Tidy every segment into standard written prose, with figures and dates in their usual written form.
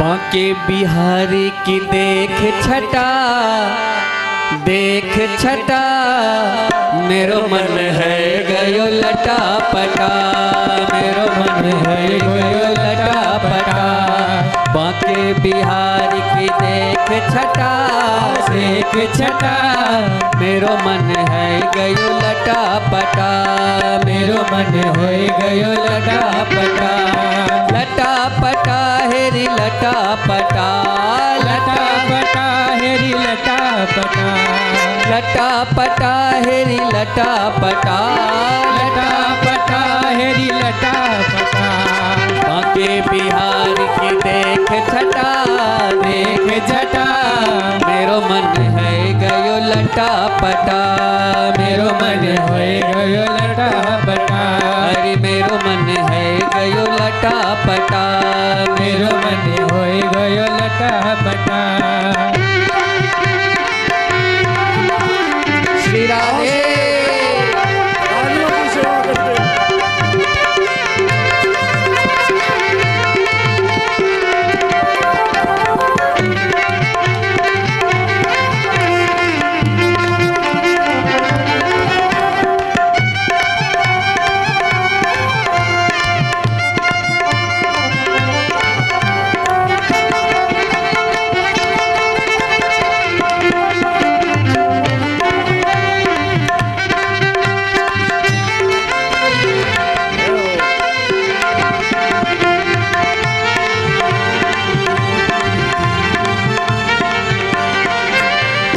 बांके बिहारी की देख छटा मेरो मन है गयो लटा पटा, मेरो मन है गयो लटा पटा। बांके बिहारी की देख छटा मेरो मन है गयो लटा पटा, मेरो मन है गयो लटा पटा। लटा पटा हेरी लटा पटा, लटा पटा हेरी लटा पटा, लटा पटा हेरी लटा पटा, लटा पटा हेरी लटा पटा। बांके बिहार की देख छटा मेरो मन है गयो लटा पटा, मेरो मन है गयो लटा पटा। अरे मेरो मन है गयो लटा पटा, मेरो मन है गयो लटा पटा। श्री राधे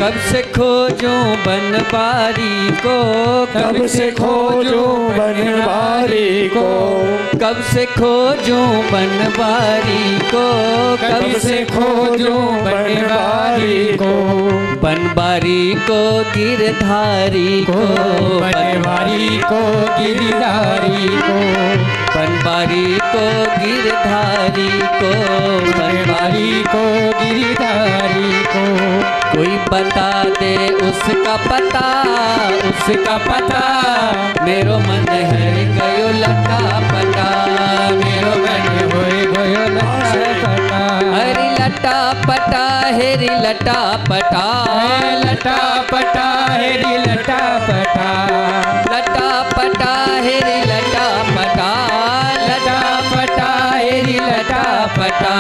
कब से खोजूं बनवारी को, कब से खोजूं बनवारी को, कब से खोजूं बनवारी को, कब से खोजूं बनवारी को, बनवारी को गिरधारी को, बनवारी को गिरधारी को, बनवारी को गिरधारी को, बनवारी को गिरधारी को। कोई बता दे उसका पता, उसका पता। मेरो मन है गयो लटा पटा, मेरो मन है गयो लटा पटा। हरी लटा पटा हेरी लटा पटा, लटा पटा हेरी लटा पटा, लटा पटा हेरी लटा पटा, लटा पटा हेरी लटा पटा।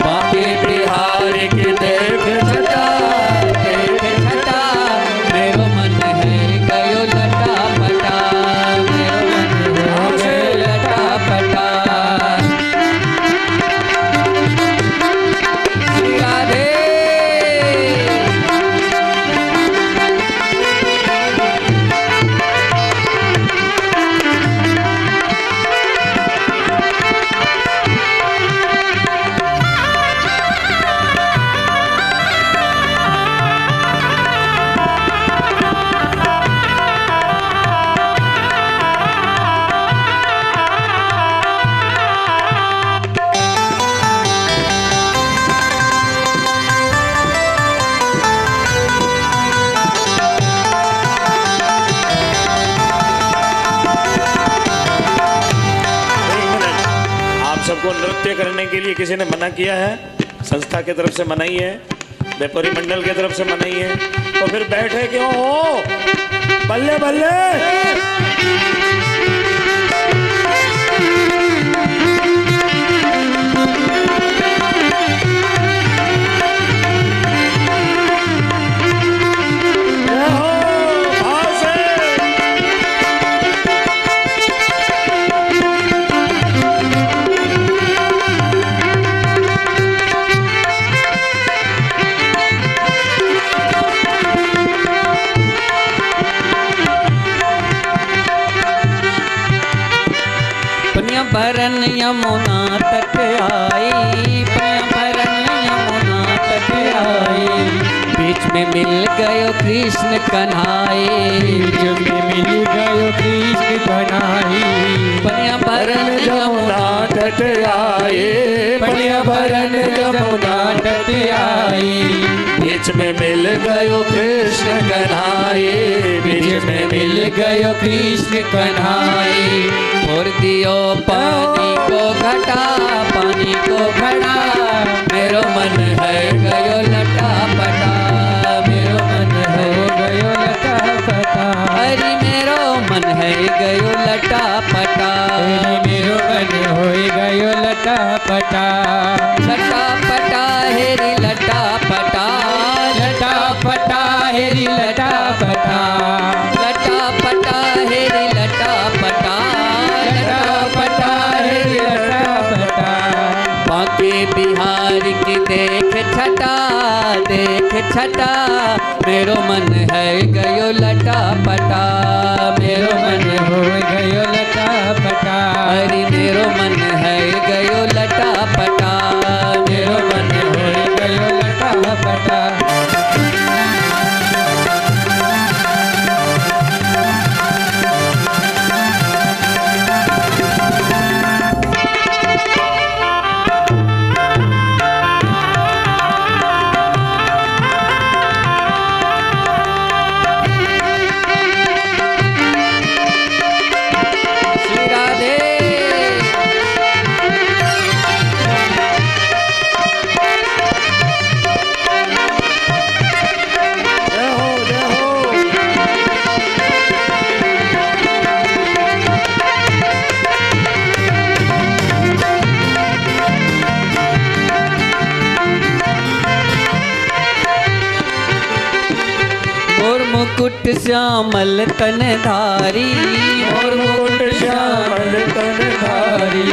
बांके बिहार की देख छटा मेरो मन है गयो लटा पटा, मेरो मन है गयो लटा पटा। श्री राधे सबको नृत्य करने के लिए किसी ने मना किया है? संस्था की तरफ से मनाई है, व्यापारी मंडल की तरफ से मनाई है, तो फिर बैठे क्यों हो? बल्ले बल्ले भरन यमुना तट आई, भरन यमुना तट आई। बीच में मिल गयो कृष्ण कन्हाई, बीच में मिल गयो कृष्ण कन्हाई। भरन यमुना तट आए, भरन यमुना तट आई। बीच में मिल गयो कृष्ण कन्हाई, बीच में मिल गयो कृष्ण कन्हाई। और दियो पानी को घटा, पानी को घड़ा गयो लटापटा मेरो मन है गयो लटापटा हरि मेरो मन है गयो लटापटा मेरो मन होई गयो लटापटा लटापटा हेरी लटापटा लटापटा हेरी लटापटा लटापटा हेरी लटापटा लटापटा हेरी लटापटा बांके बिहार की देख छटा मेरो मन है गयो लटापटा मेरो मन हो गयो लटापटा हरि मेरो मन है गयो लटापटा मेरो मन हो गयो लटापटा मुकुट श्यामल तन धारी मोर मुकुट श्यामल तन धारी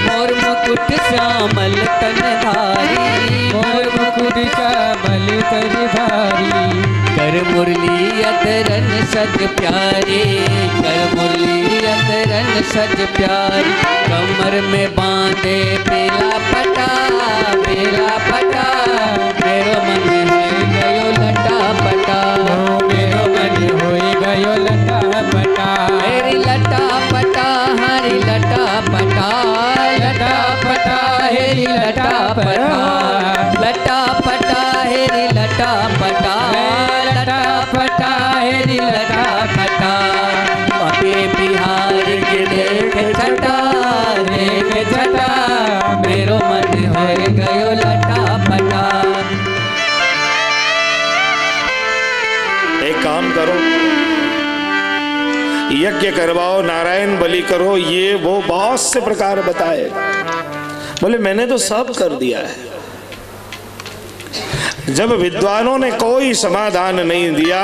मोर मुकुट श्यामल तन धारी मोर मुकुट श्यामल तन धारी कर मुरली अतरन सज प्यारी कर मुरली अतरन सज प्यारी कमर में बांधे बेला पटा मेरो मन है गयो लटापटा मेरो मन होई गयो लटापटा हरी लटापटा हरी लटापटा लटापटा हेरी लटापटा लटापटा हेरी लटापटा लटापटा हेरी लटापटा बांके बिहार के देख छटा मेरो मन है गयो लटापटा। एक काम करो, यज्ञ करवाओ, नारायण बलि करो, ये वो बहुत से प्रकार बताए। बोले मैंने तो सब कर दिया है। जब विद्वानों ने कोई समाधान नहीं दिया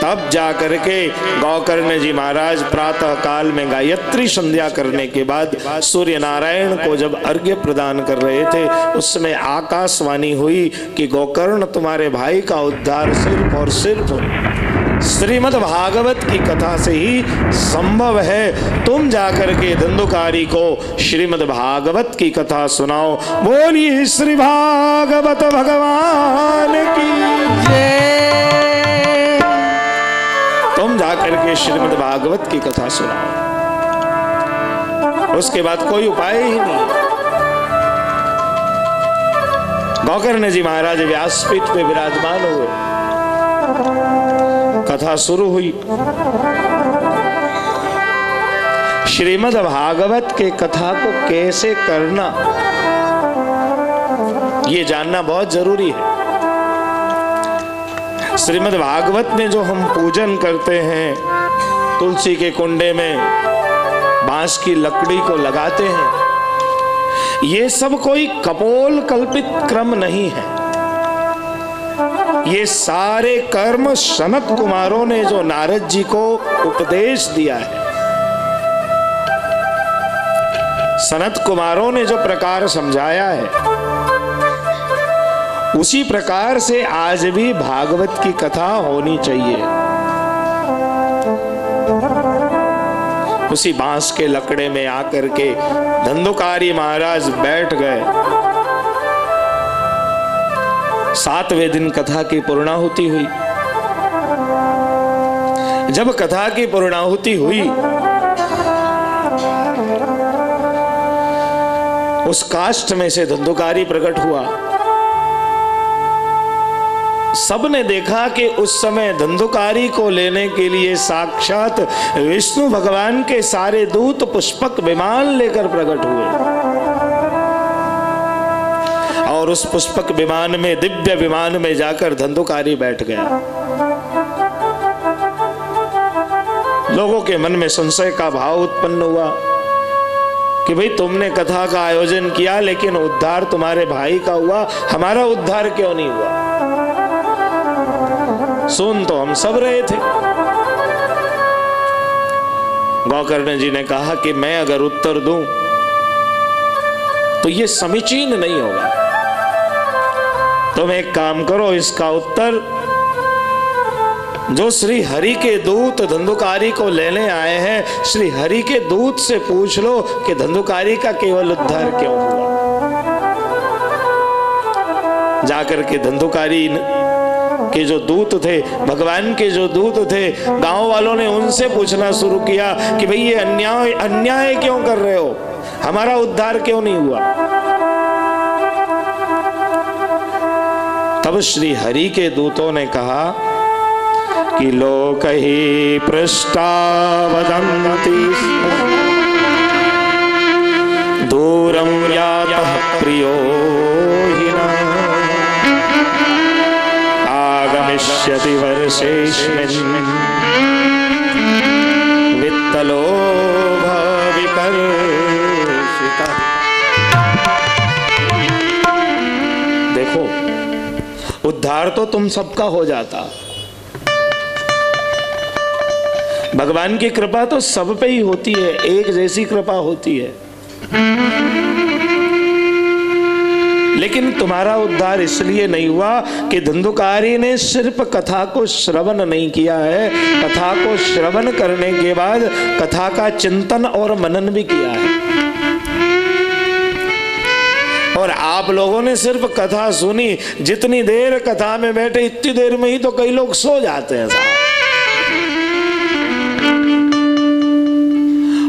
तब जाकर के गौकर्ण जी महाराज प्रातः काल में गायत्री संध्या करने के बाद सूर्य नारायण को जब अर्घ्य प्रदान कर रहे थे उस समय आकाशवाणी हुई कि गौकर्ण तुम्हारे भाई का उद्धार सिर्फ और सिर्फ श्रीमद् भागवत की कथा से ही संभव है। तुम जाकर के धंधुकारी को श्रीमद् भागवत की कथा सुनाओ। बोलिए श्री भागवत भगवान की जय। तुम जाकर के श्रीमद् भागवत की कथा सुनाओ। उसके बाद कोई उपाय ही नहीं। गौकर्ण जी महाराज व्यासपीठ पे विराजमान हुए, कथा शुरू हुई। श्रीमद् भागवत के कथा को कैसे करना ये जानना बहुत जरूरी है। श्रीमद् भागवत में जो हम पूजन करते हैं, तुलसी के कुंडे में बांस की लकड़ी को लगाते हैं, ये सब कोई कपोल कल्पित क्रम नहीं है। ये सारे कर्म सनत कुमारों ने जो नारद जी को उपदेश दिया है, सनत कुमारों ने जो प्रकार समझाया है, उसी प्रकार से आज भी भागवत की कथा होनी चाहिए। उसी बांस के लकड़े में आकर के धंधुकारी महाराज बैठ गए। 7वें दिन कथा की पूर्णाहुति हुई। जब कथा की पूर्णाहुति हुई, उस काष्ठ में से धंधुकारी प्रकट हुआ। सबने देखा कि उस समय धंधुकारी को लेने के लिए साक्षात विष्णु भगवान के सारे दूत पुष्पक विमान लेकर प्रकट हुए और उस पुष्पक विमान में, दिव्य विमान में जाकर धंधुकारी बैठ गया। लोगों के मन में संशय का भाव उत्पन्न हुआ कि भाई तुमने कथा का आयोजन किया लेकिन उद्धार तुम्हारे भाई का हुआ, हमारा उद्धार क्यों नहीं हुआ? सुन तो हम सब रहे थे। गौकर्ण जी ने कहा कि मैं अगर उत्तर दूं तो ये समीचीन नहीं होगा। तुम एक काम करो, इसका उत्तर जो श्री हरि के दूत धंधुकारी को लेने आए हैं, श्री हरि के दूत से पूछ लो कि धंधुकारी का केवल उद्धार क्यों हुआ। जाकर के धंधुकारी के जो दूत थे, भगवान के जो दूत थे, गांव वालों ने उनसे पूछना शुरू किया कि भाई ये अन्याय क्यों कर रहे हो, हमारा उद्धार क्यों नहीं हुआ। तब श्री हरि के दूतों ने कहा कि लोक ही पृष्ठा वदन्ति दूरम यातः प्रियो हिना आगमिष्यति वर्षेष्मिन् वित्तलोभ विकर्षिता। देखो, उद्धार तो तुम सबका हो जाता, भगवान की कृपा तो सब पे ही होती है, एक जैसी कृपा होती है। लेकिन तुम्हारा उद्धार इसलिए नहीं हुआ कि धंधुकारी ने सिर्फ कथा को श्रवण नहीं किया है, कथा को श्रवण करने के बाद कथा का चिंतन और मनन भी किया है। और आप लोगों ने सिर्फ कथा सुनी, जितनी देर कथा में बैठे इतनी देर में ही तो कई लोग सो जाते हैं साहब।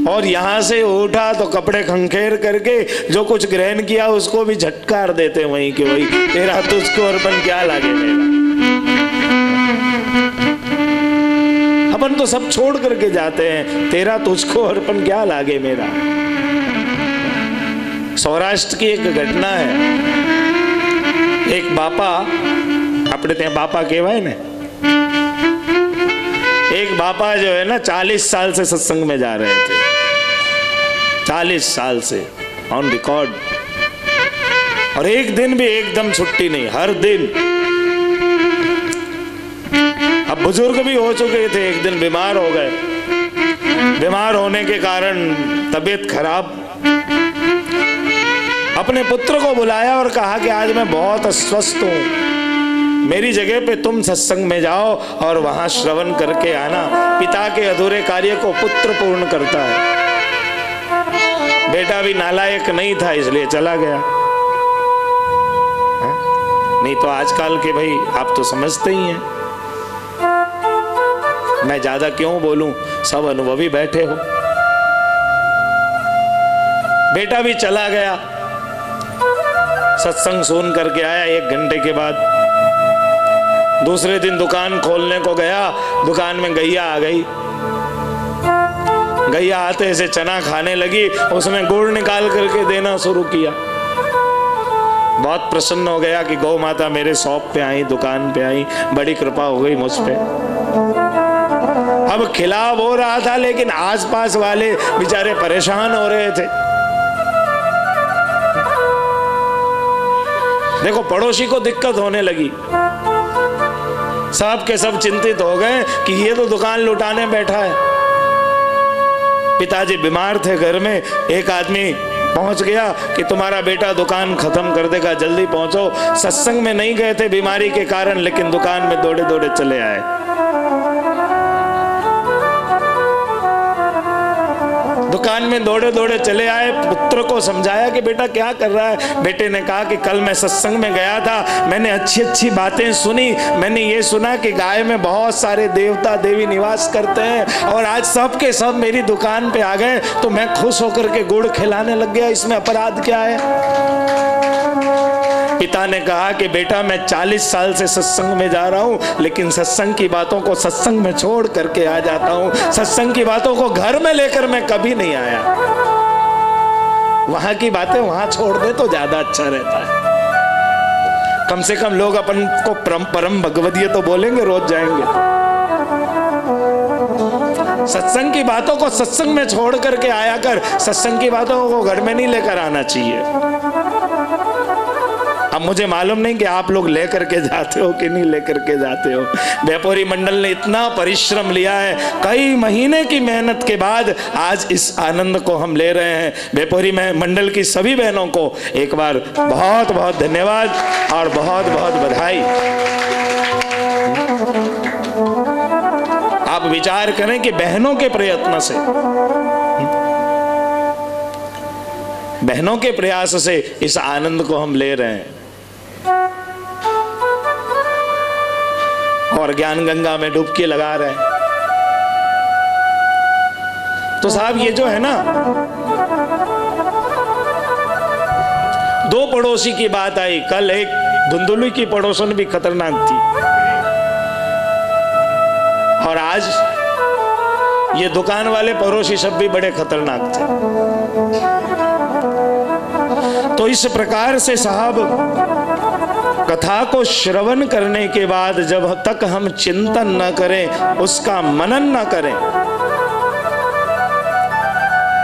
और यहां से उठा तो कपड़े खंखेर करके जो कुछ ग्रहण किया उसको भी झटकार देते वहीं के वहीं, तेरा तुझको अर्पण क्या लागे मेरा। अपन तो सब छोड़ करके जाते हैं, तेरा तुझको अर्पण क्या लागे मेरा। सौराष्ट्र की एक घटना है। एक बापा, अपने ત્યાં बापा कहवाय ने, एक बापा जो है ना 40 साल से सत्संग में जा रहे थे, 40 साल से ऑन रिकॉर्ड, और एक दिन भी एकदम छुट्टी नहीं, हर दिन। अब बुजुर्ग भी हो चुके थे, एक दिन बीमार हो गए, बीमार होने के कारण तबीयत खराब। अपने पुत्र को बुलाया और कहा कि आज मैं बहुत अस्वस्थ हूं, मेरी जगह पे तुम सत्संग में जाओ और वहां श्रवण करके आना। पिता के अधूरे कार्य को पुत्र पूर्ण करता है। बेटा भी नालायक नहीं था इसलिए चला गया। नहीं तो आजकल के भाई आप तो समझते ही हैं, मैं ज्यादा क्यों बोलूं, सब अनुभवी बैठे हो। बेटा भी चला गया, सत्संग सुन करके आया। 1 घंटे के बाद दूसरे दिन दुकान खोलने को गया, दुकान में गैया आ गई। गैया आते से चना खाने लगी, उसने गुड़ निकाल करके देना शुरू किया। बहुत प्रसन्न हो गया कि गौ माता मेरे शॉप पे आई, दुकान पे आई, बड़ी कृपा हो गई मुझ पे। अब खिलाव हो रहा था लेकिन आसपास वाले बेचारे परेशान हो रहे थे। देखो पड़ोसी को दिक्कत होने लगी, सब के सब चिंतित हो गए कि ये तो दुकान लुटाने बैठा है। पिताजी बीमार थे घर में, एक आदमी पहुंच गया कि तुम्हारा बेटा दुकान खत्म कर देगा, जल्दी पहुंचो। सत्संग में नहीं गए थे बीमारी के कारण, लेकिन दुकान में दौड़े दौड़े चले आए। दुकान में दौड़े दौड़े चले आए, पुत्र को समझाया कि बेटा क्या कर रहा है। बेटे ने कहा कि कल मैं सत्संग में गया था, मैंने अच्छी अच्छी बातें सुनी, मैंने ये सुना कि गाय में बहुत सारे देवता देवी निवास करते हैं, और आज सब के सब मेरी दुकान पे आ गए तो मैं खुश होकर के गुड़ खिलाने लग गया, इसमें अपराध क्या है। पिता ने कहा कि बेटा मैं 40 साल से सत्संग में जा रहा हूं, लेकिन सत्संग की बातों को सत्संग में छोड़ करके आ जाता हूं, सत्संग की बातों को घर में लेकर मैं कभी नहीं आया। वहां की बातें वहां छोड़ दे तो ज्यादा अच्छा रहता है। कम से कम लोग अपन को परम भगवदीय तो बोलेंगे, रोज जाएंगे। सत्संग की बातों को सत्संग में छोड़ करके आया कर, सत्संग की बातों को घर में नहीं लेकर आना चाहिए। अब मुझे मालूम नहीं कि आप लोग लेकर के जाते हो कि नहीं लेकर के जाते हो। वेपोरी मंडल ने इतना परिश्रम लिया है, कई महीने की मेहनत के बाद आज इस आनंद को हम ले रहे हैं। वेपोरी मंडल की सभी बहनों को एक बार बहुत बहुत धन्यवाद और बहुत बहुत बधाई। आप विचार करें कि बहनों के प्रयत्न से, बहनों के प्रयास से इस आनंद को हम ले रहे हैं और ज्ञान गंगा में डुबकी लगा रहे हैं। तो साहब ये जो है ना, दो पड़ोसी की बात आई कल। एक धुंधुली की पड़ोसन भी खतरनाक थी और आज ये दुकान वाले पड़ोसी सब भी बड़े खतरनाक थे। तो इस प्रकार से साहब कथा को श्रवण करने के बाद जब तक हम चिंतन न करें, उसका मनन न करें,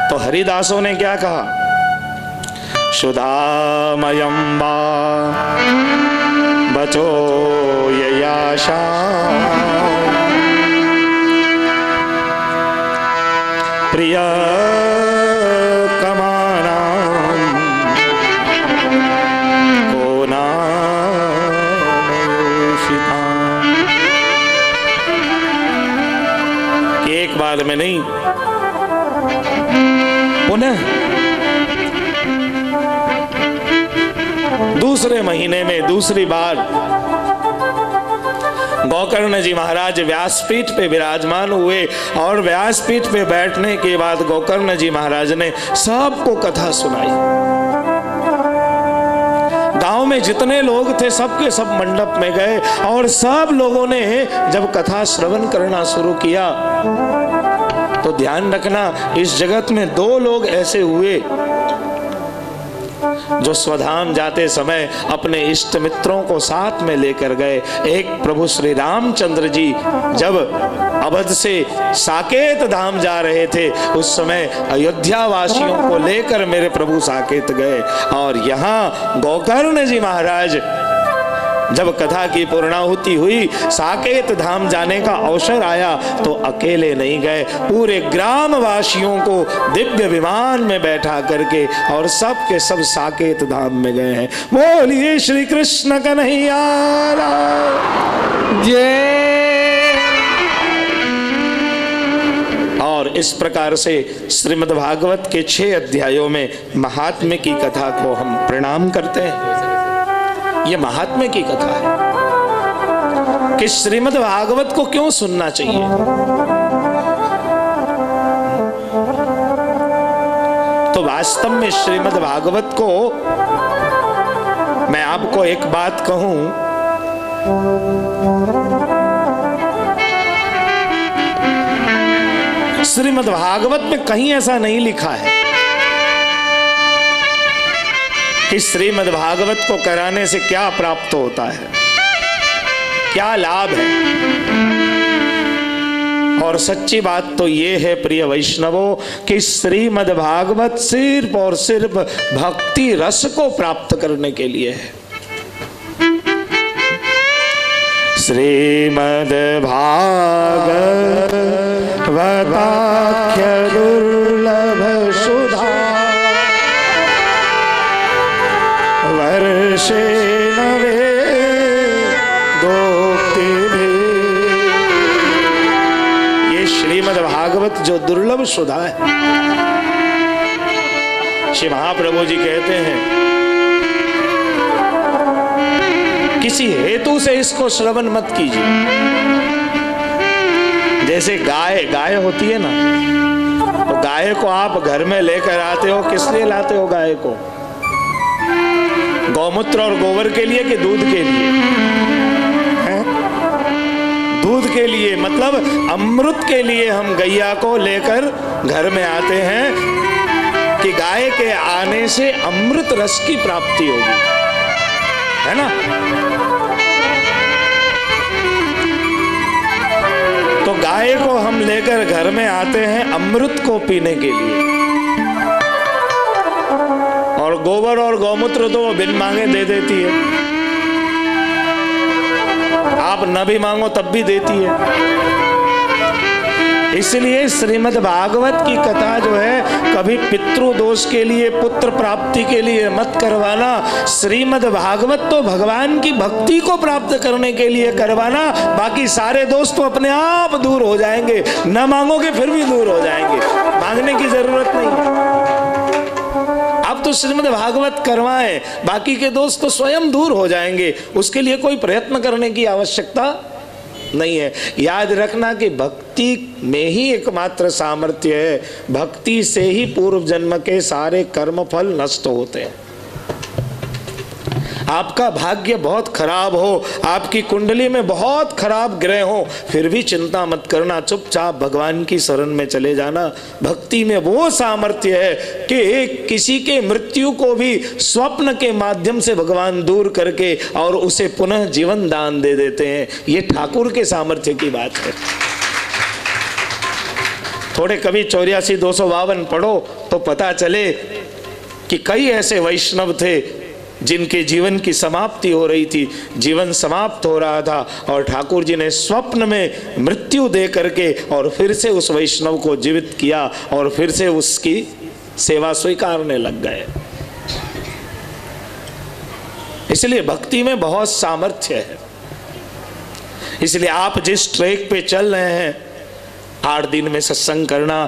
तो हरिदासों ने क्या कहा? सुधामयं वा बचो ययाशा प्रिय बाद में नहीं, पुनः दूसरे महीने में दूसरी बार गोकर्ण जी महाराज व्यासपीठ पे विराजमान हुए और व्यासपीठ पे बैठने के बाद गोकर्ण जी महाराज ने सबको कथा सुनाई। गांव में जितने लोग थे सबके सब मंडप में गए और सब लोगों ने जब कथा श्रवण करना शुरू किया तो ध्यान रखना, इस जगत में दो लोग ऐसे हुए जो स्वधाम जाते समय अपने इष्ट मित्रों को साथ में लेकर गए। एक प्रभु श्री रामचंद्र जी जब अवध से साकेत धाम जा रहे थे, उस समय अयोध्या वासियों को लेकर मेरे प्रभु साकेत गए। और यहाँ गोकर्ण जी महाराज जब कथा की पूर्णाहुति हुई, साकेत धाम जाने का अवसर आया तो अकेले नहीं गए, पूरे ग्राम वासियों को दिव्य विमान में बैठा करके और सब के सब साकेत धाम में गए हैं। बोलिए श्री कृष्ण कन्हैया जय। और इस प्रकार से श्रीमद् भागवत के 6 अध्यायों में महात्म्य की कथा को हम प्रणाम करते हैं। ये महात्म्य की कथा है कि श्रीमद् भागवत को क्यों सुनना चाहिए। तो वास्तव में श्रीमद् भागवत को मैं आपको एक बात कहूं, श्रीमद् भागवत में कहीं ऐसा नहीं लिखा है कि श्रीमद् भागवत को कराने से क्या प्राप्त होता है, क्या लाभ है। और सच्ची बात तो ये है प्रिय वैष्णवों कि श्रीमद् भागवत सिर्फ और सिर्फ भक्ति रस को प्राप्त करने के लिए है। श्रीमद् भागवताख्य दुर्लभ सुधा वर्षे नवे दोक्ति भी। ये श्रीमद् भागवत जो दुर्लभ सुधा है, श्री महाप्रभु जी कहते हैं किसी हेतु से इसको श्रवण मत कीजिए। जैसे गाय होती है ना, तो गाय को आप घर में लेकर आते हो, किस लिए लाते हो गाय को? गौमूत्र और गोबर के लिए कि दूध के लिए? दूध के लिए, मतलब अमृत के लिए हम गैया को लेकर घर में आते हैं कि गाय के आने से अमृत रस की प्राप्ति होगी, है ना। तो गाय को हम लेकर घर में आते हैं अमृत को पीने के लिए, और गोबर और गौमूत्र तो वो बिन मांगे दे देती है, आप न भी मांगो तब भी देती है। इसलिए श्रीमद् भागवत की कथा जो है कभी पितृ दोष के लिए, पुत्र प्राप्ति के लिए मत करवाना। श्रीमद् भागवत तो भगवान की भक्ति को प्राप्त करने के लिए करवाना, बाकी सारे दोष तो अपने आप दूर हो जाएंगे। न मांगोगे फिर भी दूर हो जाएंगे, मांगने की जरूरत नहीं। आप तो श्रीमद् भागवत करवाएं, बाकी के दोष तो स्वयं दूर हो जाएंगे, उसके लिए कोई प्रयत्न करने की आवश्यकता नहीं है। याद रखना कि भक्ति में ही एकमात्र सामर्थ्य है, भक्ति से ही पूर्व जन्म के सारे कर्म फल नष्ट होते हैं। आपका भाग्य बहुत खराब हो, आपकी कुंडली में बहुत खराब ग्रह हो, फिर भी चिंता मत करना, चुपचाप भगवान की शरण में चले जाना। भक्ति में वो सामर्थ्य है कि किसी के मृत्यु को भी स्वप्न के माध्यम से भगवान दूर करके और उसे पुनः जीवन दान दे देते हैं। ये ठाकुर के सामर्थ्य की बात है। थोड़े कभी 84-252 पढ़ो तो पता चले कि कई ऐसे वैष्णव थे जिनके जीवन की समाप्ति हो रही थी, जीवन समाप्त हो रहा था, और ठाकुर जी ने स्वप्न में मृत्यु दे करके और फिर से उस वैष्णव को जीवित किया और फिर से उसकी सेवा स्वीकारने लग गए। इसलिए भक्ति में बहुत सामर्थ्य है। इसलिए आप जिस ट्रैक पे चल रहे हैं, 8 दिन में सत्संग करना,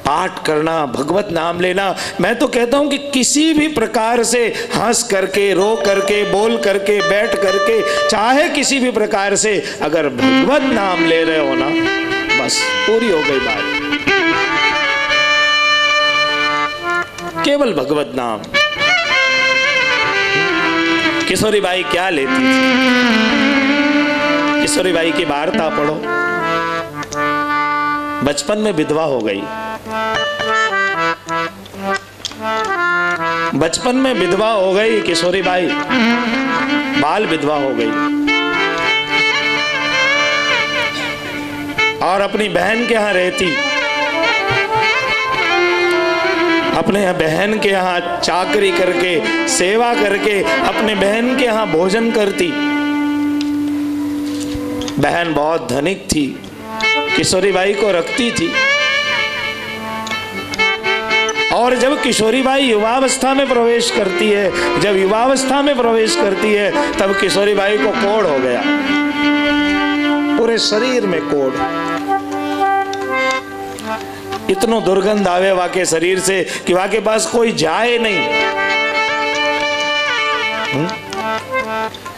पाठ करना, भगवत नाम लेना, मैं तो कहता हूं कि किसी भी प्रकार से हंस करके, रो करके, बोल करके, बैठ करके, चाहे किसी भी प्रकार से अगर भगवत नाम ले रहे हो ना, बस पूरी हो गई बात। केवल भगवत नाम। किशोरी बाई क्या लेती थी? किशोरी बाई की वार्ता पढ़ो। बचपन में विधवा हो गई, बचपन में विधवा हो गई किशोरी बाई, बाल विधवा हो गई और अपनी बहन के यहां रहती, अपने बहन के यहां चाकरी करके, सेवा करके अपने बहन के यहां भोजन करती। बहन बहुत धनिक थी, किशोरी बाई को रखती थी, और जब किशोरी बाई युवावस्था में प्रवेश करती है, जब युवावस्था में प्रवेश करती है, तब किशोरी बाई को कोढ़ हो गया, पूरे शरीर में कोढ़, इतनो दुर्गंध आवे वाके शरीर से कि वाके पास कोई जाए नहीं।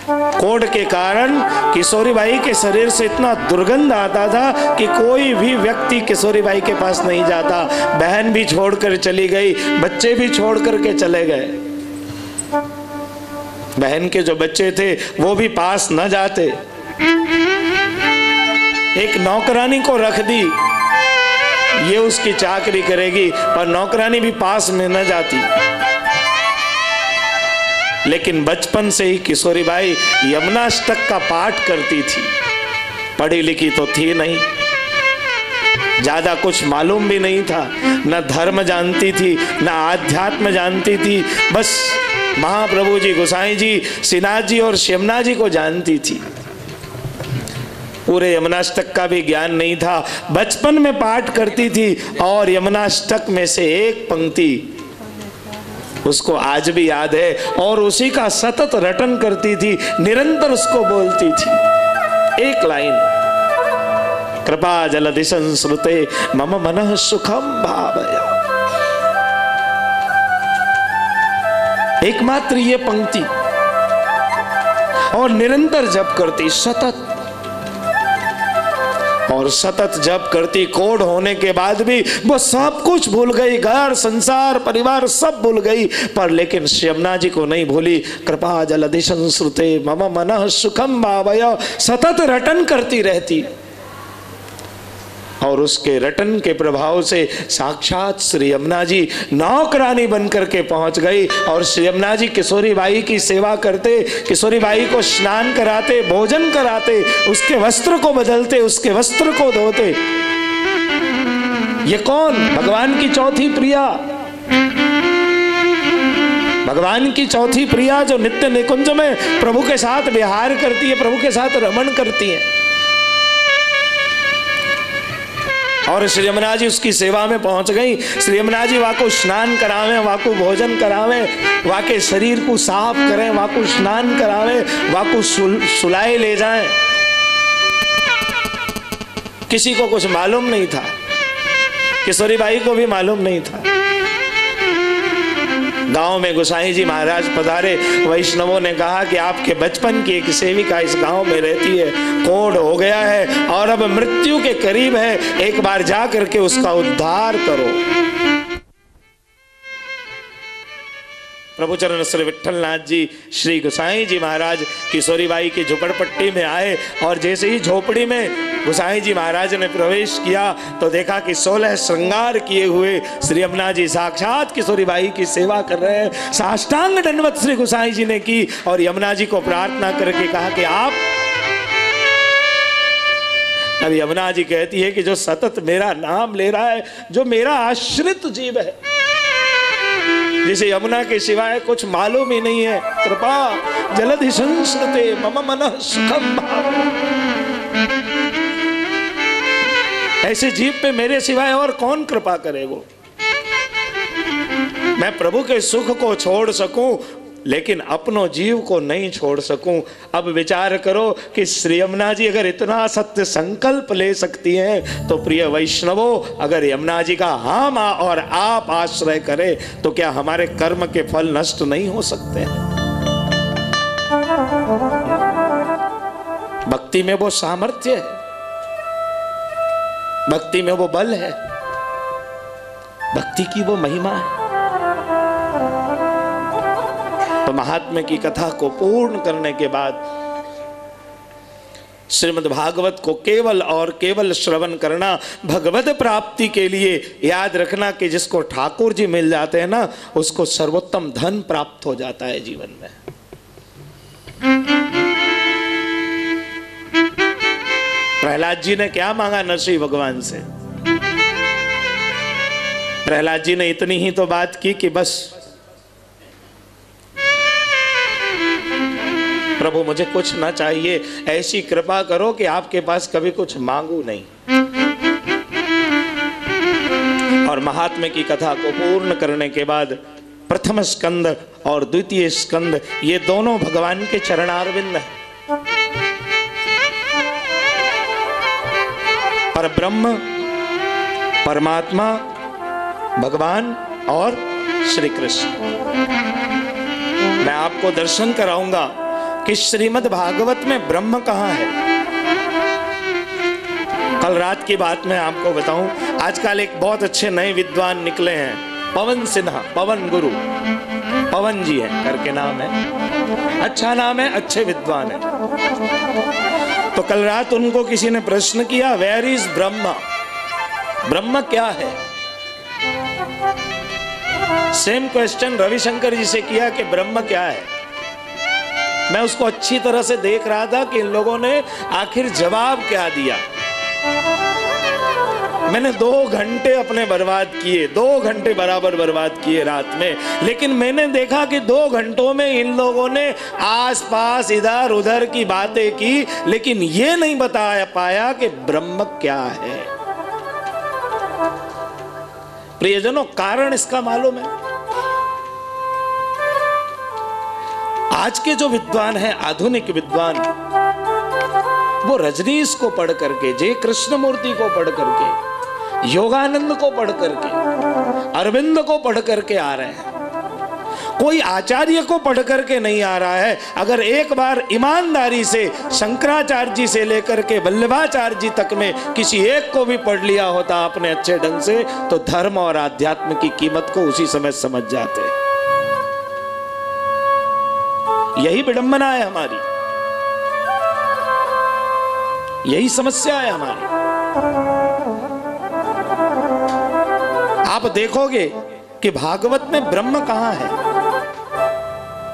कोढ़ के कारण किशोरी बाई के शरीर से इतना दुर्गंध आता था कि कोई भी व्यक्ति किशोरी बाई के पास नहीं जाता। बहन भी छोड़कर चली गई, बच्चे भी छोड़ करके चले गए। बहन के जो बच्चे थे वो भी पास न जाते। एक नौकरानी को रख दी, ये उसकी चाकरी करेगी, पर नौकरानी भी पास में न जाती। लेकिन बचपन से ही किशोरी बाई यमुनाष्टक का पाठ करती थी। पढ़ी लिखी तो थी नहीं, ज्यादा कुछ मालूम भी नहीं था, न धर्म जानती थी, न आध्यात्म जानती थी, बस महाप्रभु जी, गोसाई जी, श्रीनाथ जी और श्यामनाथ जी को जानती थी। पूरे यमुनाष्टक का भी ज्ञान नहीं था, बचपन में पाठ करती थी और यमुनाष्टक में से एक पंक्ति उसको आज भी याद है और उसी का सतत रटन करती थी, निरंतर उसको बोलती थी। एक लाइन, कृपा जलधि संस्रुते मम मनः सुखम भावया। एकमात्र ये पंक्ति, और निरंतर जप करती, सतत, और सतत जप करती। कोढ़ होने के बाद भी वो सब कुछ भूल गई, घर संसार परिवार सब भूल गई, पर लेकिन श्यामनाथ जी को नहीं भूली। कृपा जलधि संस्रुते मम मनः सुखम भावया, सतत रटन करती रहती। और उसके रटन के प्रभाव से साक्षात श्री यमुना जी नौकरानी बनकर के पहुंच गई और श्री यमुना जी किशोरी बाई की सेवा करते, किशोरी बाई को स्नान कराते, भोजन कराते, उसके वस्त्र को बदलते, उसके वस्त्र को धोते। ये कौन? भगवान की चौथी प्रिया, भगवान की चौथी प्रिया जो नित्य निकुंज में प्रभु के साथ विहार करती है, प्रभु के साथ रमण करती है। और श्री यमुना जी उसकी सेवा में पहुंच गई। श्री यमुना जी वाको स्नान करावे, वाको भोजन करावे, वाके शरीर को साफ करें, वाको स्नान करावे, वाको सुलाए ले जाएं। किसी को कुछ मालूम नहीं था, किशोरी बाई को भी मालूम नहीं था। गांव में गोसाई जी महाराज पधारे। वैष्णवों ने कहा कि आपके बचपन की एक सेविका इस गांव में रहती है, कोढ़ हो गया है और अब मृत्यु के करीब है, एक बार जा करके उसका उद्धार करो। प्रभु चरण श्री विठलनाथ जी श्री गोसाई जी महाराज किशोरी बाई की झोपड़पट्टी में आए और जैसे ही झोपड़ी में गोसाई जी महाराज ने प्रवेश किया तो देखा कि 16 श्रृंगार किए हुए श्री यमुना जी साक्षात किशोरी बाई की सेवा कर रहे हैं। साष्टांग दंडवत श्री गोसाई जी ने की और यमुना जी को प्रार्थना करके कहा कि आप। अब यमुना जी कहती है कि जो सतत मेरा नाम ले रहा है, जो मेरा आश्रित जीव है, जिसे यमुना के सिवाय कुछ मालूम ही नहीं है, कृपा जलधि संस्कृते मम मनः सुखम भाव। ऐसे जीव पे मेरे सिवाय और कौन कृपा करेगा? मैं प्रभु के सुख को छोड़ सकूं लेकिन अपनों जीव को नहीं छोड़ सकूं। अब विचार करो कि श्री यमुना जी अगर इतना सत्य संकल्प ले सकती हैं तो प्रिय वैष्णवों, अगर यमुना जी का हम और आप आश्रय करें तो क्या हमारे कर्म के फल नष्ट नहीं हो सकते हैं? भक्ति में वो सामर्थ्य है, भक्ति में वो बल है, भक्ति की वो महिमा है। तो महात्म्य की कथा को पूर्ण करने के बाद श्रीमद् भागवत को केवल और केवल श्रवण करना, भगवत प्राप्ति के लिए याद रखना कि जिसको ठाकुर जी मिल जाते हैं ना, उसको सर्वोत्तम धन प्राप्त हो जाता है जीवन में। प्रहलाद जी ने क्या मांगा नरसिंह भगवान से? प्रहलाद जी ने इतनी ही तो बात की कि बस प्रभु मुझे कुछ ना चाहिए, ऐसी कृपा करो कि आपके पास कभी कुछ मांगू नहीं। और महात्म्य की कथा को पूर्ण करने के बाद प्रथम स्कंद और द्वितीय स्कंद ये दोनों भगवान के चरणारविंद हैं। पर ब्रह्म, परमात्मा, भगवान और श्री कृष्ण। मैं आपको दर्शन कराऊंगा कि श्रीमद् भागवत में ब्रह्म कहाँ है। कल रात की बात मैं आपको बताऊं, आजकल एक बहुत अच्छे नए विद्वान निकले हैं, पवन सिन्हा, पवन गुरु, पवन जी है करके नाम है, अच्छा नाम है, अच्छे विद्वान है। तो कल रात उनको किसी ने प्रश्न किया, वेयर इज ब्रह्मा? ब्रह्म क्या है? सेम क्वेश्चन रविशंकर जी से किया कि ब्रह्म क्या है। मैं उसको अच्छी तरह से देख रहा था कि इन लोगों ने आखिर जवाब क्या दिया। मैंने 2 घंटे अपने बर्बाद किए, 2 घंटे बराबर बर्बाद किए रात में, लेकिन मैंने देखा कि 2 घंटों में इन लोगों ने आसपास इधर उधर की बातें की, लेकिन ये नहीं बता पाया कि ब्रह्म क्या है। प्रियजनों, कारण इसका मालूम है। आज के जो विद्वान हैं, आधुनिक विद्वान, वो रजनीश को पढ़ करके, जय कृष्णमूर्ति को पढ़ करके, योगानंद को पढ़ करके, अरविंद को पढ़ करके आ रहे हैं। कोई आचार्य को पढ़ करके नहीं आ रहा है। अगर एक बार ईमानदारी से शंकराचार्य जी से लेकर के वल्लभाचार्य जी तक में किसी एक को भी पढ़ लिया होता अपने अच्छे ढंग से, तो धर्म और आध्यात्म की कीमत को उसी समय समझ जाते। यही विडंबना है हमारी, यही समस्या है हमारी। आप देखोगे कि भागवत में ब्रह्म कहां है।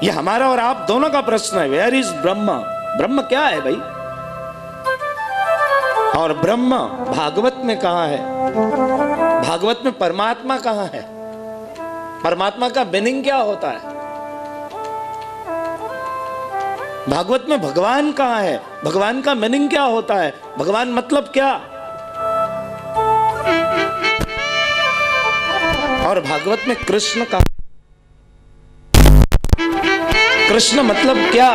ये हमारा और आप दोनों का प्रश्न है, वेयर इज ब्रह्म? ब्रह्म क्या है भाई? और ब्रह्म भागवत में कहां है? भागवत में परमात्मा कहां है? परमात्मा का मीनिंग क्या होता है? भागवत में भगवान कहां है? भगवान का मीनिंग क्या होता है? भगवान मतलब क्या? और भागवत में कृष्ण का कृष्ण मतलब क्या?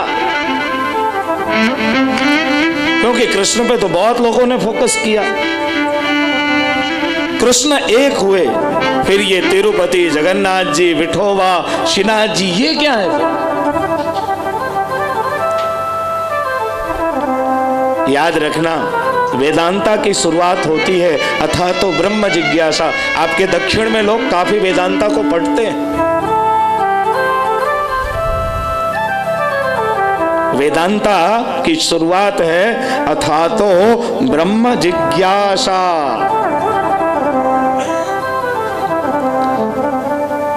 क्योंकि कृष्ण पे तो बहुत लोगों ने फोकस किया। कृष्ण एक हुए, फिर ये तिरुपति, जगन्नाथ जी, विठोबा, श्रीनाथ जी, ये क्या है फिर? याद रखना, वेदांता की शुरुआत होती है अथा तो ब्रह्म जिज्ञासा। आपके दक्षिण में लोग काफी वेदांता को पढ़ते हैं। वेदांता की शुरुआत है अथा तो ब्रह्म जिज्ञासा।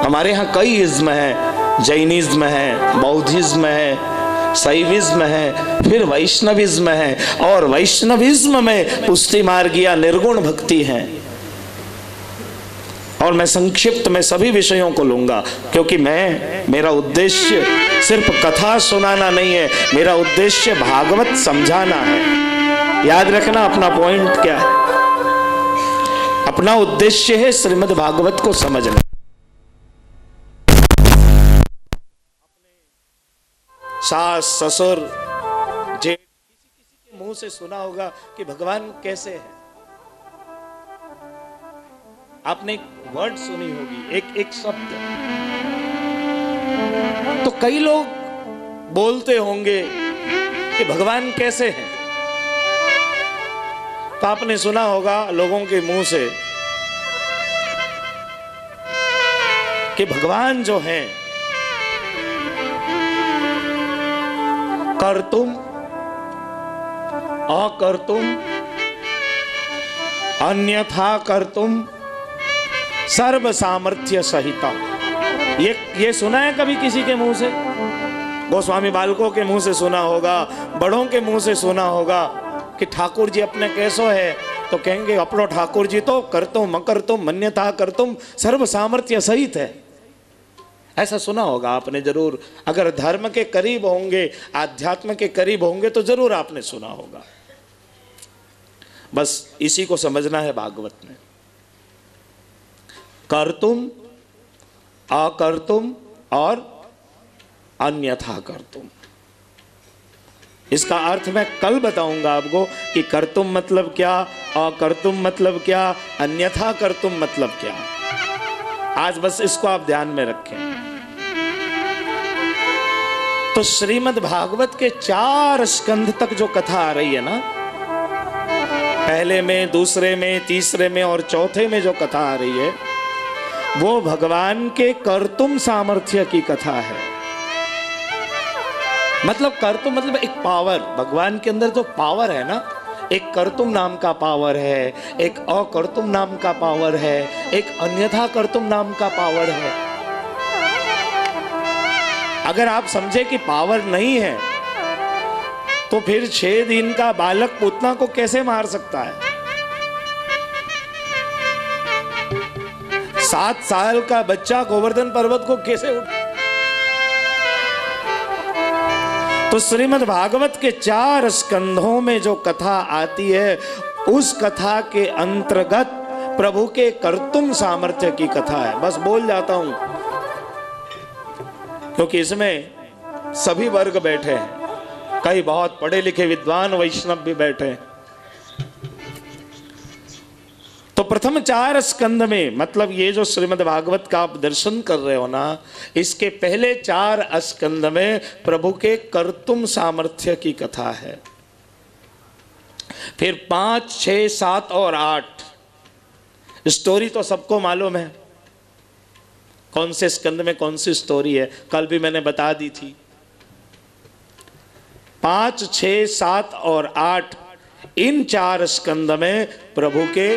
हमारे यहाँ कई इज्म है, जैनिज्म है, बौद्धिज्म है, शैविज्म है, फिर वैष्णविज्म है, और वैष्णविज्म में पुष्टि मार्गीय निर्गुण भक्ति है। और मैं संक्षिप्त में सभी विषयों को लूंगा, क्योंकि मेरा उद्देश्य सिर्फ कथा सुनाना नहीं है, मेरा उद्देश्य भागवत समझाना है। याद रखना अपना पॉइंट क्या है। अपना उद्देश्य है श्रीमद् भागवत को समझना। सास, ससुर, जेठ, किसी के मुंह से सुना होगा कि भगवान कैसे है। आपने एक वर्ड सुनी होगी, एक शब्द। तो कई लोग बोलते होंगे कि भगवान कैसे हैं। तो आपने सुना होगा लोगों के मुंह से कि भगवान जो हैं कर्तुम, अकर्तुम, अन्यथा कर्तुम, सर्व सामर्थ्य सहिता। ये सुना है कभी किसी के मुंह से? गोस्वामी बालकों के मुंह से सुना होगा, बड़ों के मुंह से सुना होगा कि ठाकुर जी अपने कैसो है, तो कहेंगे अपनो ठाकुर जी तो कर्तुम, अकर्तुम, अन्यथा कर्तुम, सर्व सामर्थ्य सहित है। ऐसा सुना होगा आपने जरूर। अगर धर्म के करीब होंगे, आध्यात्म के करीब होंगे, तो जरूर आपने सुना होगा। बस इसी को समझना है भागवत में। कर्तुम, अकर्तुम और अन्यथा कर्तुम। इसका अर्थ मैं कल बताऊंगा आपको कि कर्तुम मतलब क्या, अकर्तुम मतलब क्या, अन्यथा कर्तुम मतलब क्या। आज बस इसको आप ध्यान में रखें। तो श्रीमद् भागवत के 4 स्कंध तक जो कथा आ रही है ना, पहले में, दूसरे में, तीसरे में और चौथे में जो कथा आ रही है, वो भगवान के कर्तुम सामर्थ्य की कथा है। मतलब कर्तुम मतलब एक पावर, भगवान के अंदर जो पावर है ना, एक कर्तुम नाम का पावर है, एक अकर्तुम नाम का पावर है, एक अन्यथा कर्तुम नाम का पावर है। अगर आप समझे कि पावर नहीं है, तो फिर 6 दिन का बालक पूतना को कैसे मार सकता है? 7 साल का बच्चा गोवर्धन पर्वत को कैसे उठा? तो श्रीमद् भागवत के 4 स्कंधों में जो कथा आती है, उस कथा के अंतर्गत प्रभु के कर्तुम सामर्थ्य की कथा है। बस बोल जाता हूं, क्योंकि इसमें सभी वर्ग बैठे हैं, कई बहुत पढ़े लिखे विद्वान वैष्णव भी बैठे हैं। तो प्रथम 4 स्कंद में, मतलब ये जो श्रीमद् भागवत का आप दर्शन कर रहे हो ना, इसके पहले 4 स्कंद में प्रभु के कर्तुम सामर्थ्य की कथा है। फिर 5, 6, 7 और 8 स्टोरी तो सबको मालूम है, कौन से स्कंद में कौन सी स्टोरी है, कल भी मैंने बता दी थी। 5, 6, 7 और 8 इन 4 स्कंद में प्रभु के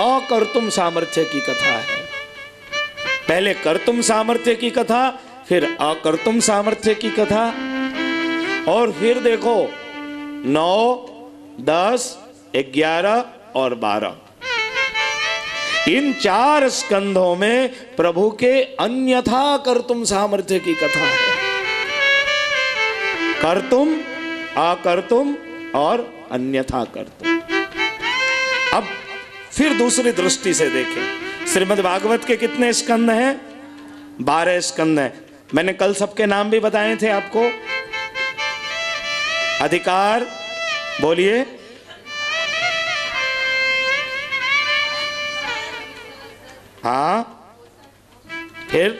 अकर्तुम सामर्थ्य की कथा है। पहले कर्तुम सामर्थ्य की कथा, फिर अकर्तुम सामर्थ्य की कथा, और फिर देखो 9, 10, 11 और 12, इन 4 स्कंधों में प्रभु के अन्यथा कर्तुम सामर्थ्य की कथा है। कर्तुम, अकर्तुम और अन्यथा कर्तुम। अब फिर दूसरी दृष्टि से देखें, श्रीमद् भागवत के कितने स्कंद हैं? 12 स्कंद हैं। मैंने कल सबके नाम भी बताए थे आपको। अधिकार बोलिए, हाँ, फिर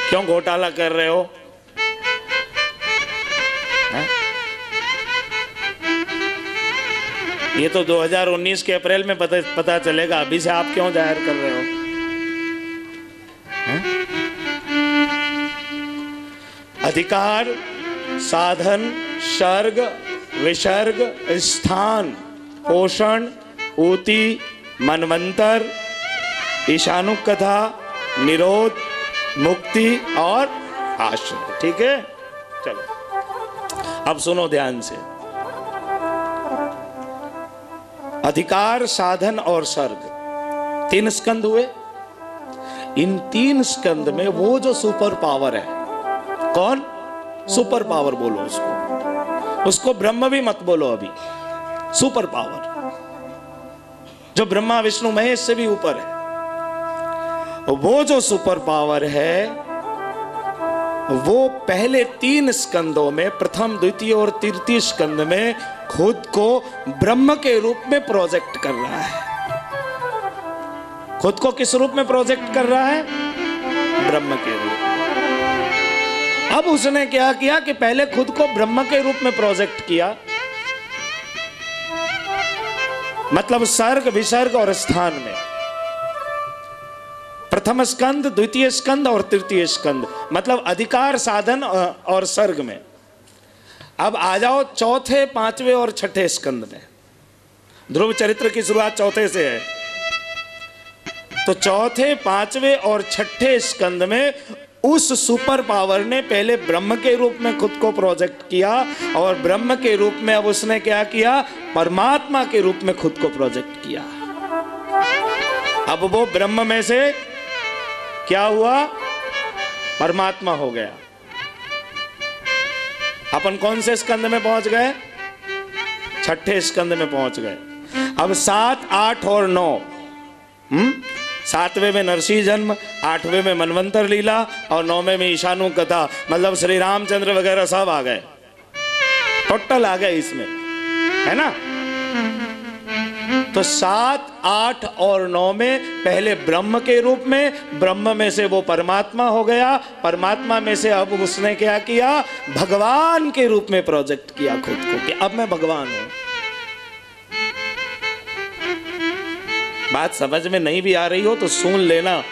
क्यों घोटाला कर रहे हो? है? ये तो 2019 के अप्रैल में पता चलेगा, अभी से आप क्यों जाहिर कर रहे हो? है? अधिकार, साधन, सर्ग, विसर्ग, स्थान, पोषण, ऊती, मनवंतर, ईशानु कथा, निरोध, मुक्ति और आश्रय। ठीक है, चलो अब सुनो ध्यान से। अधिकार, साधन और सर्ग, 3 स्कंद हुए। इन 3 स्कंद में वो जो सुपर पावर है, कौन? सुपर पावर बोलो उसको ब्रह्म भी मत बोलो अभी, सुपर पावर जो ब्रह्मा विष्णु महेश से भी ऊपर है, वो जो सुपर पावर है वो पहले 3 स्कंदों में, प्रथम, द्वितीय और तृतीय स्कंद में खुद को ब्रह्म के रूप में प्रोजेक्ट कर रहा है। खुद को किस रूप में प्रोजेक्ट कर रहा है? ब्रह्म के रूप में। अब उसने क्या किया कि पहले खुद को ब्रह्म के रूप में प्रोजेक्ट किया, मतलब सर्ग, विसर्ग और स्थान में। प्रथम स्कंद, द्वितीय स्कंद और तृतीय स्कंद, मतलब अधिकार, साधन और सर्ग में। अब आ जाओ चौथे, 5वें और 6ठे स्कंद में। ध्रुव चरित्र की शुरुआत चौथे से है, तो चौथे, 5वें और 6ठे स्कंद में उस सुपर पावर ने पहले ब्रह्म के रूप में खुद को प्रोजेक्ट किया, और ब्रह्म के रूप में अब उसने क्या किया? परमात्मा के रूप में खुद को प्रोजेक्ट किया। अब वो ब्रह्म में से क्या हुआ? परमात्मा हो गया। अपन कौन से स्कंद में पहुंच गए? 6ठे स्कंद में पहुंच गए। अब 7, 8 और 9, 7वें में नरसिंह जन्म, 8वें में मनवंतर लीला और 9वें में ईशानु कथा, मतलब श्री रामचंद्र वगैरह सब आ गए, टोटल आ गए इसमें, है ना? तो 7, 8 और 9 में पहले ब्रह्म के रूप में, ब्रह्म में से वो परमात्मा हो गया, परमात्मा में से अब उसने क्या किया? भगवान के रूप में प्रोजेक्ट किया खुद को कि अब मैं भगवान हूं। बात समझ में नहीं भी आ रही हो तो सुन लेना,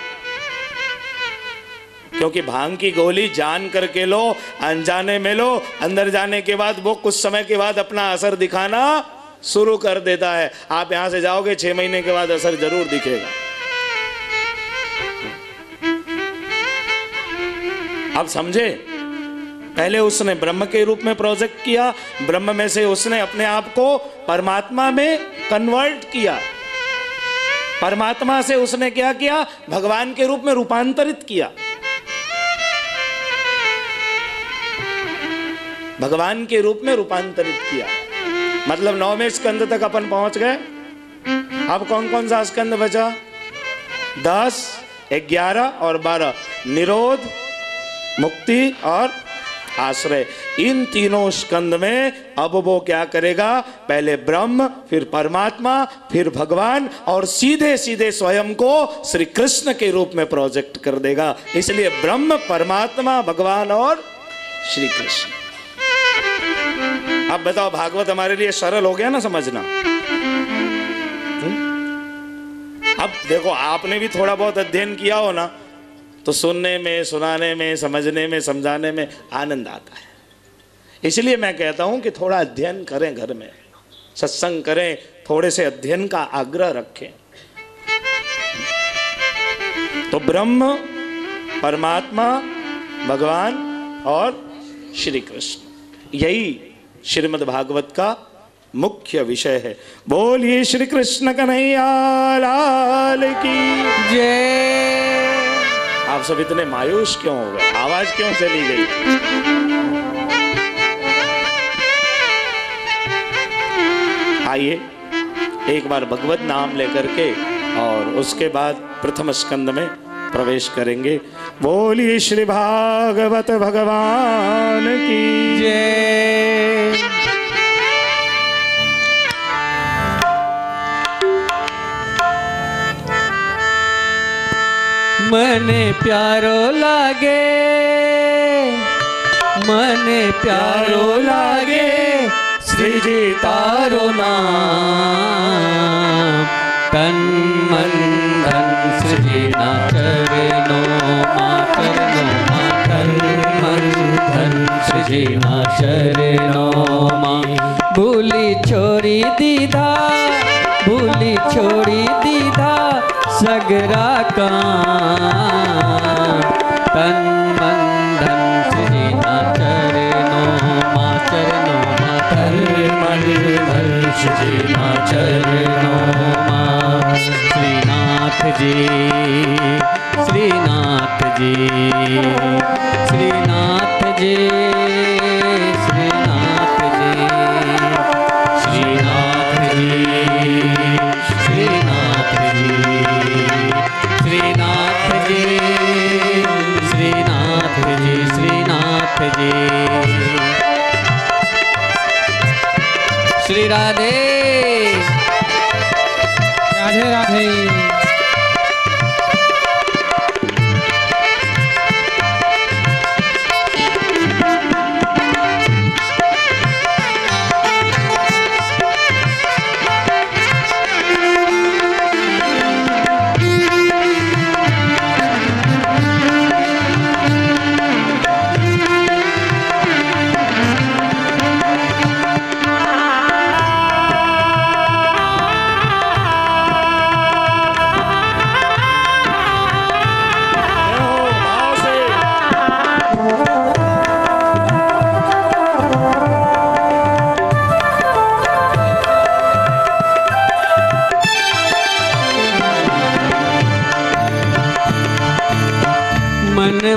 क्योंकि भांग की गोली जान करके लो, अनजाने में लो, अंदर जाने के बाद वो कुछ समय के बाद अपना असर दिखाना शुरू कर देता है। आप यहां से जाओगे 6 महीने के बाद असर जरूर दिखेगा। अब समझे? पहले उसने ब्रह्म के रूप में प्रोजेक्ट किया, ब्रह्म में से उसने अपने आप को परमात्मा में कन्वर्ट किया, परमात्मा से उसने क्या किया? भगवान के रूप में रूपांतरित किया। भगवान के रूप में रूपांतरित किया, मतलब 9वें स्कंद तक अपन पहुंच गए। अब कौन कौन सा स्कंद बचा? 10, 11 और 12, निरोध, मुक्ति और आश्रय। इन तीनों स्कंद में अब वो क्या करेगा? पहले ब्रह्म, फिर परमात्मा, फिर भगवान, और सीधे सीधे स्वयं को श्री कृष्ण के रूप में प्रोजेक्ट कर देगा। इसलिए ब्रह्म, परमात्मा, भगवान और श्री कृष्ण। अब बताओ, भागवत हमारे लिए सरल हो गया ना समझना? अब देखो, आपने भी थोड़ा बहुत अध्ययन किया हो ना, तो सुनने में, सुनाने में, समझने में, समझाने में आनंद आता है। इसलिए मैं कहता हूं कि थोड़ा अध्ययन करें घर में, सत्संग करें, थोड़े से अध्ययन का आग्रह रखें। तो ब्रह्म, परमात्मा, भगवान और श्री कृष्ण, यही श्रीमद् भागवत का मुख्य विषय है। बोलिए श्री कृष्ण कन्हैया लाल की जय। आप सब इतने मायूस क्यों हो गए? आवाज क्यों चली गई? आइए एक बार भगवत नाम लेकर के और उसके बाद प्रथम स्कंद में प्रवेश करेंगे। बोलिए श्री भागवत भगवान की जय। मने प्यारो लागे, मने प्यारो लागे श्री जी तारो नाम। तन मन धन सृजना चरणों मां, चरणों मां, तन मन धन सृजना चरणों मां। भूली छोड़ी दीदा, भूली छोड़ी दीदा सगरा काम। तन मन धन सृजना चरणों मां, चरणों मां, तन मन धन सृजना चरणों मां। श्रीनाथ जी, श्रीनाथ जी, श्रीनाथ जी, श्रीनाथ जी, श्रीनाथ जी, श्रीनाथ जी, श्रीनाथ जी, श्रीनाथ जी, श्रीनाथ जी। श्री राधे राधे राधे।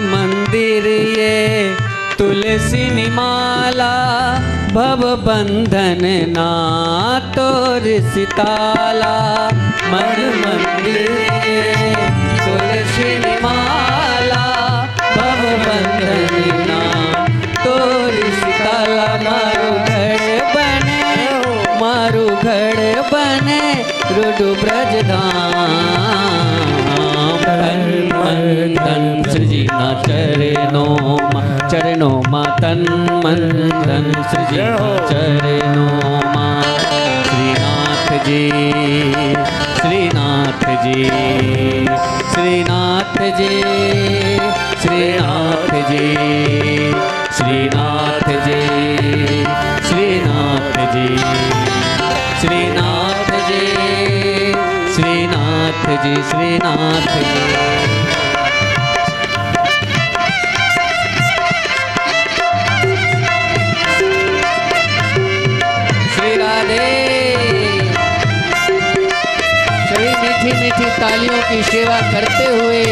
मंदिर ये तुलसी निमाला, भव बंधन ना तोर सिताला। मन मंदिर ये तुलसी निमाला, भव बंधन ना तोर सिताला। मारू घर बने, मारू घर बने रुडु ब्रजधाम। तन मन धन सृजना चरणों मां, चरणों मां, तन मन धन सृजना चरणों मां। श्रीनाथ जी, श्रीनाथ जी, श्रीनाथ जी, श्रीनाथ जी, श्रीनाथ जी, श्रीनाथ जी, श्रीनाथ जी, श्रीनाथ जी, श्रीनाथ जी। श्री राधे। सभी मीठी मीठी तालियों की सेवा करते हुए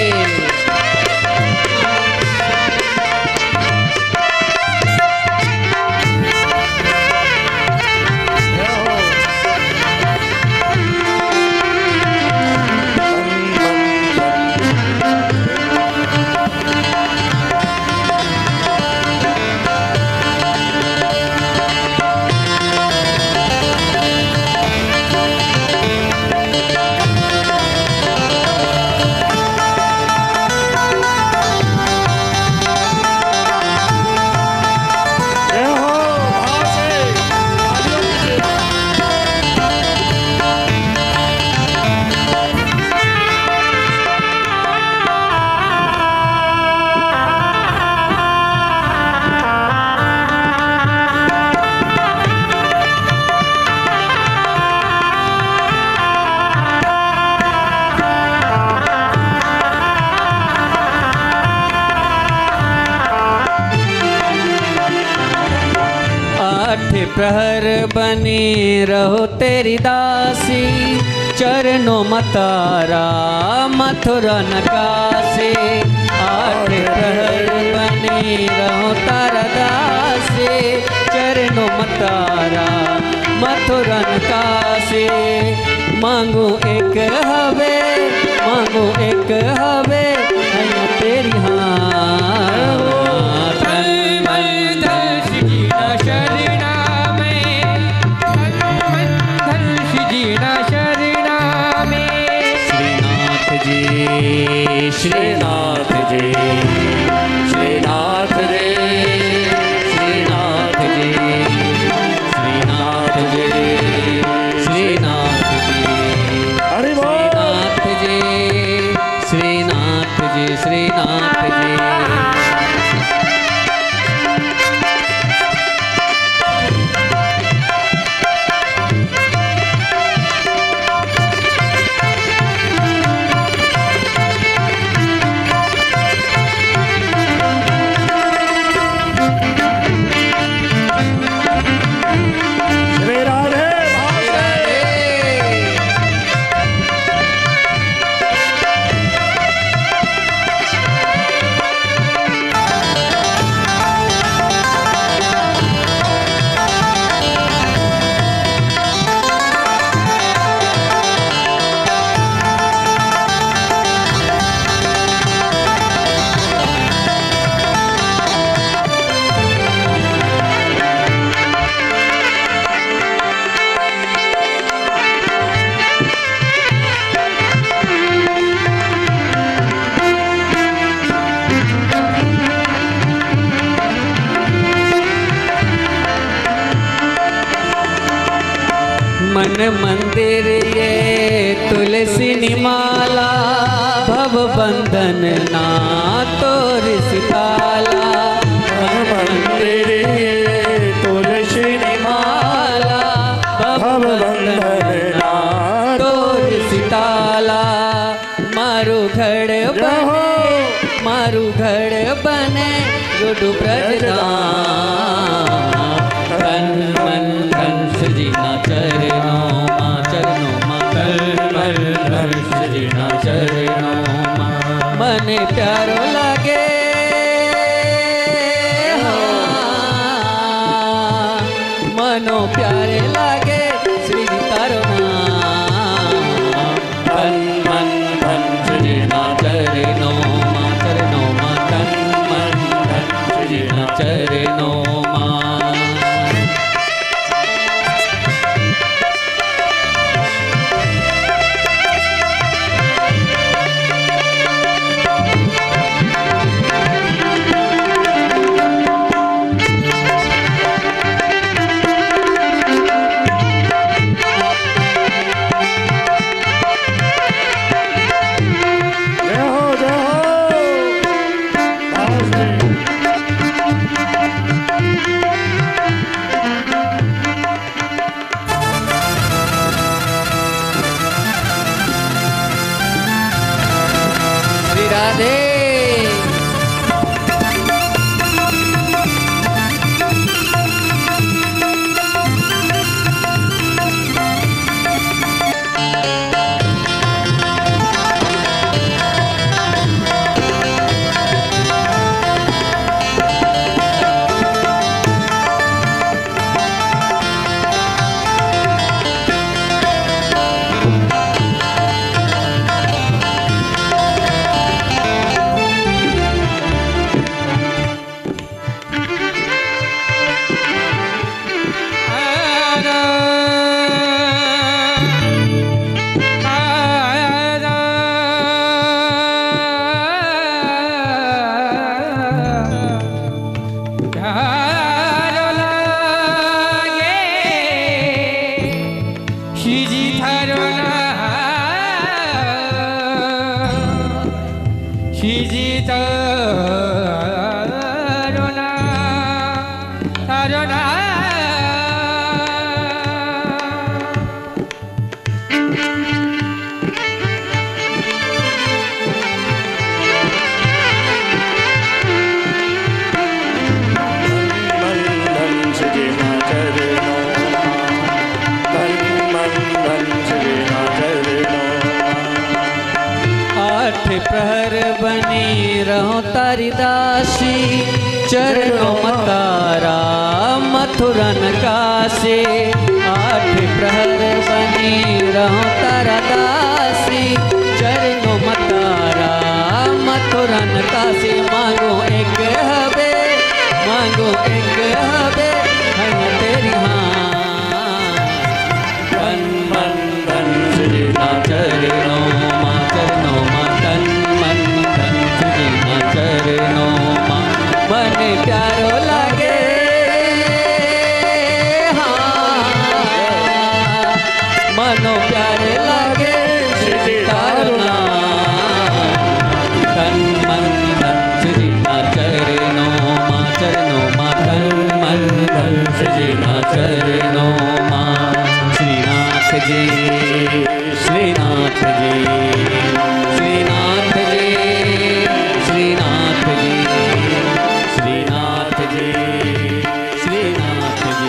आठ प्रहर बनी रहो तेरी दासी, चरणों मतारा मथुरा नकासी। आठ प्रहर बनी रहो तारा दासी, चरणों मतारा मथुरा नकासी। मांगू एक हवे, मांगू एक हवे, हैया तेरी हाँ। तन मन धन सजीना शरणा में, तन मन धन सजीना शरणा में। श्रीनाथ जी, श्रीनाथ जी, श्रीनाथ रे, श्रीनाथ जी, श्रीनाथ जी, श्रीनाथ जी, हरि बोल। श्रीनाथ जी, श्रीनाथ जी, श्रीनाथ जी। श्री राधे मन मंदिर ये तुलसी निमाला, भव बंधन ना तो रिसताला। मन मंदिर ये तुलसी निमाला, भव बंधन ना तो रिसताला। मारू घड़ बने, मारू घड़ बने, गुडु ब्रजदान। तन मन धन सजीना चरणों माँ, चरणों माँ, तन मन धन सजीना चरणों माँ। मन प्यारो लगे हाँ, मनो प्यारे लागे श्री तारो नाम। तन मन धन सजीना चरणों माँ, चरणों माँ, तन मन धन सजीना चरणों माँ। प्रहर बनी रहो तारी दासी, चरणों मतारा मथुरन काशी। 8 प्रहर बनी रहो तारा दासी, चरणों मतारा मथुरन काशी। मांगो एक हबे, मांगो एक हबे, हन तेरी हाँ। मन मन धन श्री ना चरणों माँ, चरणों माँ तन मन धन श्री ना चरणों माँ। मन प्यारो लागे हाँ, मनो प्यारे लागे श्री तारो नाम। तन मन धन श्री ना चरणों माँ, चरणों माँ तन मन धन श्री ना चरणों माँ। श्रीनाथ जी, श्रीनाथ जी, श्रीनाथ जी, श्रीनाथ जी, श्रीनाथ जी, श्रीनाथ जी, श्रीनाथ जी,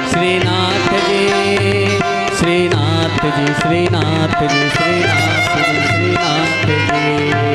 श्रीनाथ जी, श्रीनाथ जी, श्रीनाथ जी, श्रीनाथ जी।